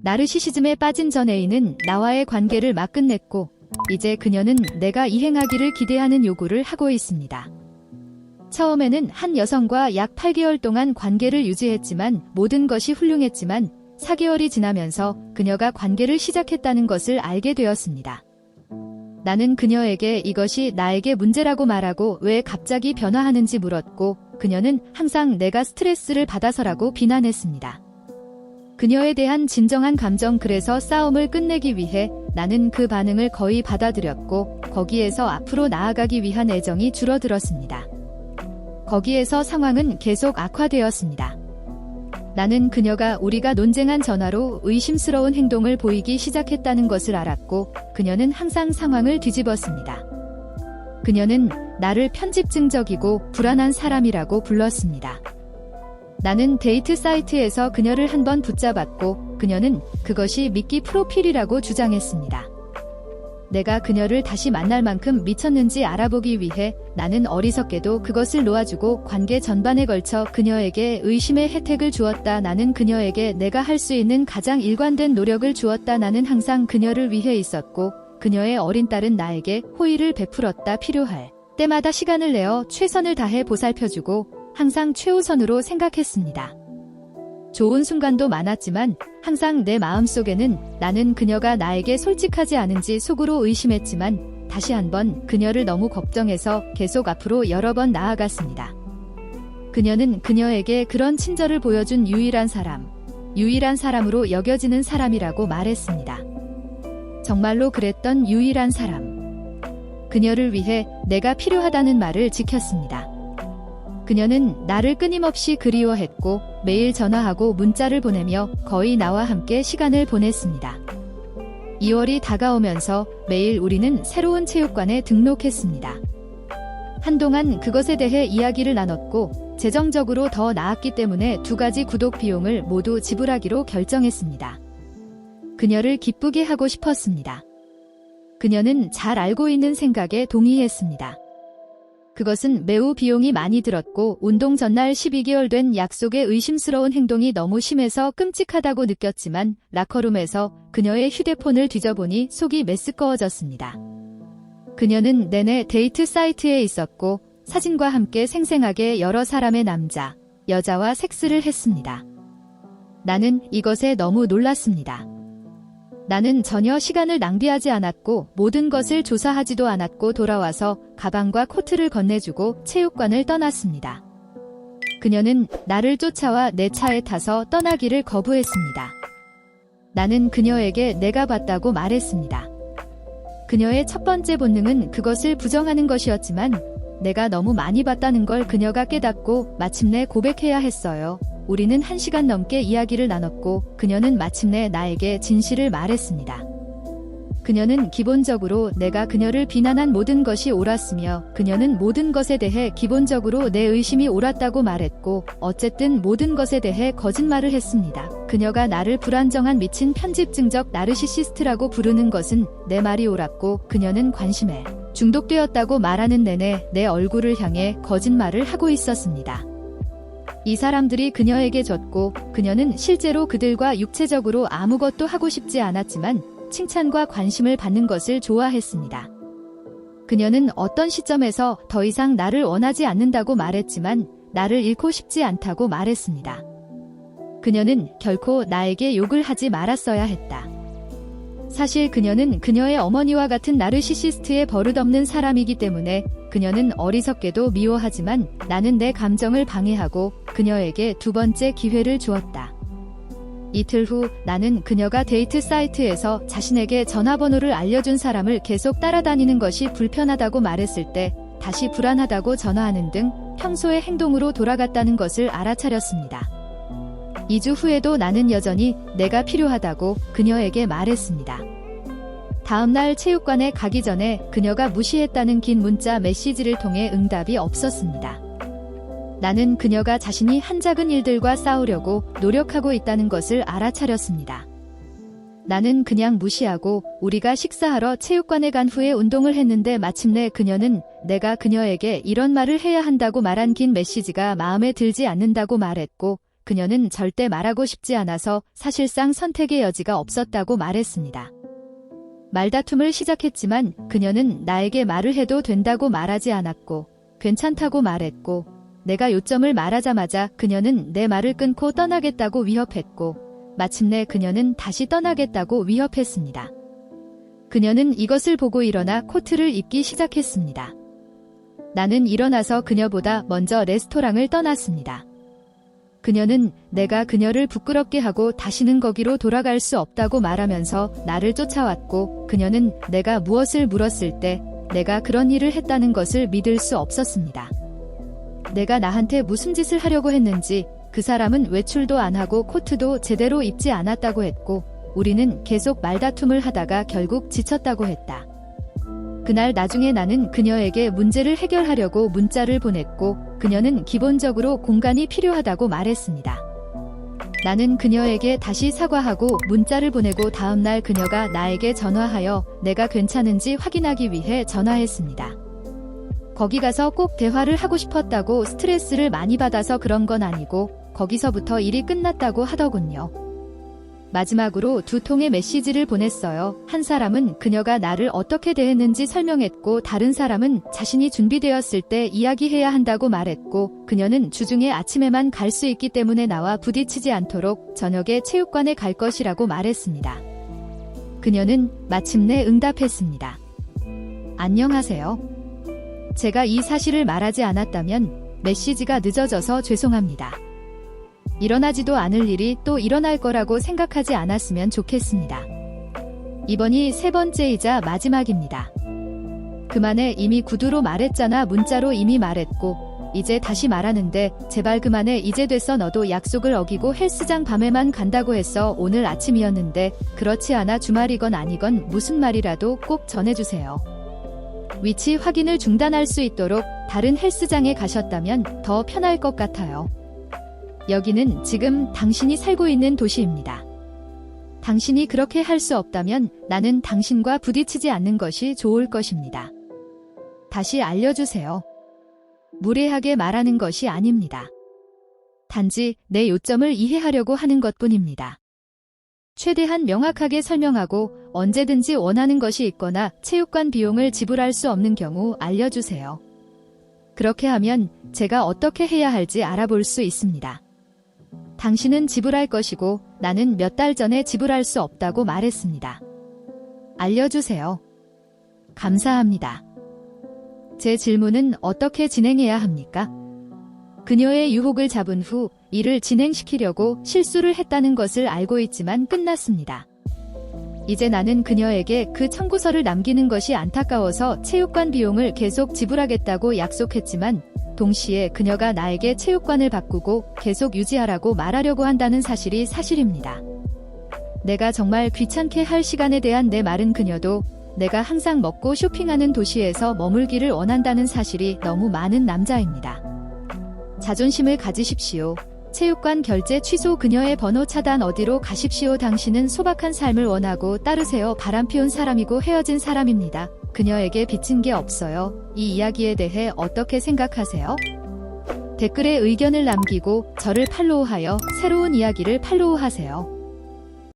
나르시시즘에 빠진 전 A는 나와의 관계를 막 끝냈고 이제 그녀는 내가 이행하기를 기대하는 요구를 하고 있습니다. 처음에는 한 여성과 약 8개월 동안 관계를 유지했지만 모든 것이 훌륭했지만 4개월이 지나면서 그녀가 관계를 시작했다는 것을 알게 되었습니다. 나는 그녀에게 이것이 나에게 문제라고 말하고 왜 갑자기 변화하는지 물었고 그녀는 항상 내가 스트레스를 받아서라고 비난했습니다. 그녀에 대한 진정한 감정 그래서 싸움을 끝내기 위해 나는 그 반응을 거의 받아들였고 거기에서 앞으로 나아가기 위한 애정이 줄어들었습니다. 거기에서 상황은 계속 악화되었습니다. 나는 그녀가 우리가 논쟁한 전화로 의심스러운 행동을 보이기 시작했다는 것을 알았고 그녀는 항상 상황을 뒤집었습니다. 그녀는 나를 편집증적이고 불안한 사람이라고 불렀습니다. 나는 데이트 사이트에서 그녀를 한번 붙잡았고 그녀는 그것이 미끼 프로필이라고 주장했습니다. 내가 그녀를 다시 만날 만큼 미쳤는지 알아보기 위해 나는 어리석게도 그것을 놓아주고 관계 전반에 걸쳐 그녀에게 의심의 혜택을 주었다. 나는 그녀에게 내가 할 수 있는 가장 일관된 노력을 주었다. 나는 항상 그녀를 위해 있었고 그녀의 어린 딸은 나에게 호의를 베풀었다. 필요할 때마다 시간을 내어 최선을 다해 보살펴주고 항상 최우선으로 생각했습니다. 좋은 순간도 많았지만 항상 내 마음속에는 나는 그녀가 나에게 솔직하지 않은지 속으로 의심했지만 다시 한번 그녀를 너무 걱정해서 계속 앞으로 여러 번 나아갔습니다. 그녀는 그녀에게 그런 친절을 보여준 유일한 사람으로 여겨지는 사람이라고 말했습니다. 정말로 그랬던 유일한 사람. 그녀를 위해 내가 필요하다는 말을 지켰습니다. 그녀는 나를 끊임없이 그리워했고 매일 전화하고 문자를 보내며 거의 나와 함께 시간을 보냈습니다. 2월이 다가오면서 매일 우리는 새로운 체육관에 등록했습니다. 한동안 그것에 대해 이야기를 나눴고 재정적으로 더 나았기 때문에 2가지 구독 비용을 모두 지불하기로 결정했습니다. 그녀를 기쁘게 하고 싶었습니다. 그녀는 잘 알고 있는 생각에 동의했습니다. 그것은 매우 비용이 많이 들었고 운동 전날 12개월 된 약속의 의심스러운 행동이 너무 심해서 끔찍하다고 느꼈지만 라커룸에서 그녀의 휴대폰을 뒤져보니 속이 메스꺼워졌습니다. 그녀는 내내 데이트 사이트에 있었고 사진과 함께 생생하게 여러 사람의 남자, 여자와 섹스를 했습니다. 나는 이것에 너무 놀랐습니다. 나는 전혀 시간을 낭비하지 않았고 모든 것을 조사하지도 않았고 돌아와서 가방과 코트를 건네주고 체육관을 떠났습니다. 그녀는 나를 쫓아와 내 차에 타서 떠나기를 거부했습니다. 나는 그녀에게 내가 봤다고 말했습니다. 그녀의 첫 번째 본능은 그것을 부정하는 것이었지만 내가 너무 많이 봤다는 걸 그녀가 깨닫고 마침내 고백해야 했어요. 우리는 1시간 넘게 이야기를 나눴고 그녀는 마침내 나에게 진실을 말했습니다. 그녀는 기본적으로 내가 그녀를 비난한 모든 것이 옳았으며 그녀는 모든 것에 대해 기본적으로 내 의심이 옳았다고 말했고 어쨌든 모든 것에 대해 거짓말을 했습니다. 그녀가 나를 불안정한 미친 편집증적 나르시시스트라고 부르는 것은 내 말이 옳았고 그녀는 관심에 중독되었다고 말하는 내내 내 얼굴을 향해 거짓말을 하고 있었습니다. 이 사람들이 그녀에게 졌고 그녀는 실제로 그들과 육체적으로 아무것도 하고 싶지 않았지만 칭찬과 관심을 받는 것을 좋아했습니다. 그녀는 어떤 시점에서 더 이상 나를 원하지 않는다고 말했지만 나를 잃고 싶지 않다고 말했습니다. 그녀는 결코 나에게 욕을 하지 말았어야 했다. 사실 그녀는 그녀의 어머니와 같은 나르시시스트의 버릇없는 사람이기 때문에 그녀는 어리석게도 미워하지만 나는 내 감정을 방해하고 그녀에게 2번째 기회를 주었다. 이틀 후 나는 그녀가 데이트 사이트에서 자신에게 전화번호를 알려준 사람을 계속 따라다니는 것이 불편하다고 말했을 때 다시 불안하다고 전화하는 등 평소의 행동으로 돌아갔다는 것을 알아차렸습니다. 2주 후에도 나는 여전히 내가 필요하다고 그녀에게 말했습니다. 다음날 체육관에 가기 전에 그녀가 무시했다는 긴 문자 메시지를 통해 응답이 없었습니다. 나는 그녀가 자신이 한 작은 일들과 싸우려고 노력하고 있다는 것을 알아차렸습니다. 나는 그냥 무시하고 우리가 식사하러 체육관에 간 후에 운동을 했는데 마침내 그녀는 내가 그녀에게 이런 말을 해야 한다고 말한 긴 메시지가 마음에 들지 않는다고 말했고 그녀는 절대 말하고 싶지 않아서 사실상 선택의 여지가 없었다고 말했습니다. 말다툼을 시작했지만 그녀는 나에게 말을 해도 된다고 말하지 않았고 괜찮다고 말했고 내가 요점을 말하자마자 그녀는 내 말을 끊고 떠나겠다고 위협했고 마침내 그녀는 다시 떠나겠다고 위협했습니다. 그녀는 이것을 보고 일어나 코트를 입기 시작했습니다. 나는 일어나서 그녀보다 먼저 레스토랑을 떠났습니다. 그녀는 내가 그녀를 부끄럽게 하고 다시는 거기로 돌아갈 수 없다고 말하면서 나를 쫓아왔고 그녀는 내가 무엇을 물었을 때 내가 그런 일을 했다는 것을 믿을 수 없었습니다. 내가 나한테 무슨 짓을 하려고 했는지 그 사람은 외출도 안 하고 코트도 제대로 입지 않았다고 했고 우리는 계속 말다툼을 하다가 결국 지쳤다고 했다. 그날 나중에 나는 그녀에게 문제를 해결하려고 문자를 보냈고 그녀는 기본적으로 공간이 필요하다고 말했습니다. 나는 그녀에게 다시 사과하고 문자를 보내고 다음날 그녀가 나에게 전화하여 내가 괜찮은지 확인하기 위해 전화했습니다. 거기 가서 꼭 대화를 하고 싶었다고 스트레스를 많이 받아서 그런 건 아니고 거기서부터 일이 끝났다고 하더군요. 마지막으로 2통의 메시지를 보냈어요. 한 사람은 그녀가 나를 어떻게 대했는지 설명했고 다른 사람은 자신이 준비되었을 때 이야기해야 한다고 말했고 그녀는 주중에 아침에만 갈 수 있기 때문에 나와 부딪히지 않도록 저녁에 체육관에 갈 것이라고 말했습니다. 그녀는 마침내 응답했습니다. 안녕하세요. 제가 이 사실을 말하지 않았다면 메시지가 늦어져서 죄송합니다. 일어나지도 않을 일이 또 일어날 거라고 생각하지 않았으면 좋겠습니다. 이번이 3번째이자 마지막입니다. 그만해. 이미 구두로 말했잖아. 문자로 이미 말했고 이제 다시 말하는데 제발 그만해. 이제 됐어. 너도 약속을 어기고 헬스장 밤에만 간다고 했어. 오늘 아침이었는데 그렇지 않아. 주말이건 아니건 무슨 말이라도 꼭 전해주세요. 위치 확인을 중단할 수 있도록 다른 헬스장에 가셨다면 더 편할 것 같아요. 여기는 지금 당신이 살고 있는 도시입니다. 당신이 그렇게 할 수 없다면 나는 당신과 부딪히지 않는 것이 좋을 것입니다. 다시 알려주세요. 무례하게 말하는 것이 아닙니다. 단지 내 요점을 이해하려고 하는 것뿐입니다. 최대한 명확하게 설명하고 언제든지 원하는 것이 있거나 체육관 비용을 지불할 수 없는 경우 알려주세요. 그렇게 하면 제가 어떻게 해야 할지 알아볼 수 있습니다. 당신은 지불할 것이고 나는 몇 달 전에 지불할 수 없다고 말했습니다. 알려주세요. 감사합니다. 제 질문은 어떻게 진행해야 합니까? 그녀의 유혹을 잡은 후 일을 진행시키려고 실수를 했다는 것을 알고 있지만 끝났습니다. 이제 나는 그녀에게 그 청구서를 남기는 것이 안타까워서 체육관 비용을 계속 지불하겠다고 약속했지만 동시에 그녀가 나에게 체육관을 바꾸고 계속 유지하라고 말하려고 한다는 사실이 사실입니다. 내가 정말 귀찮게 할 시간에 대한 내 말은 그녀도 내가 항상 먹고 쇼핑하는 도시에서 머물기를 원한다는 사실이 너무 많은 남자입니다. 자존심을 가지십시오. 체육관 결제 취소. 그녀의 번호 차단. 어디로 가십시오. 당신은 소박한 삶을 원하고 따르세요. 바람피운 사람이고 헤어진 사람입니다. 그녀에게 빚진 게 없어요. 이 이야기에 대해 어떻게 생각하세요? 댓글에 의견을 남기고 저를 팔로우하여 새로운 이야기를 팔로우하세요.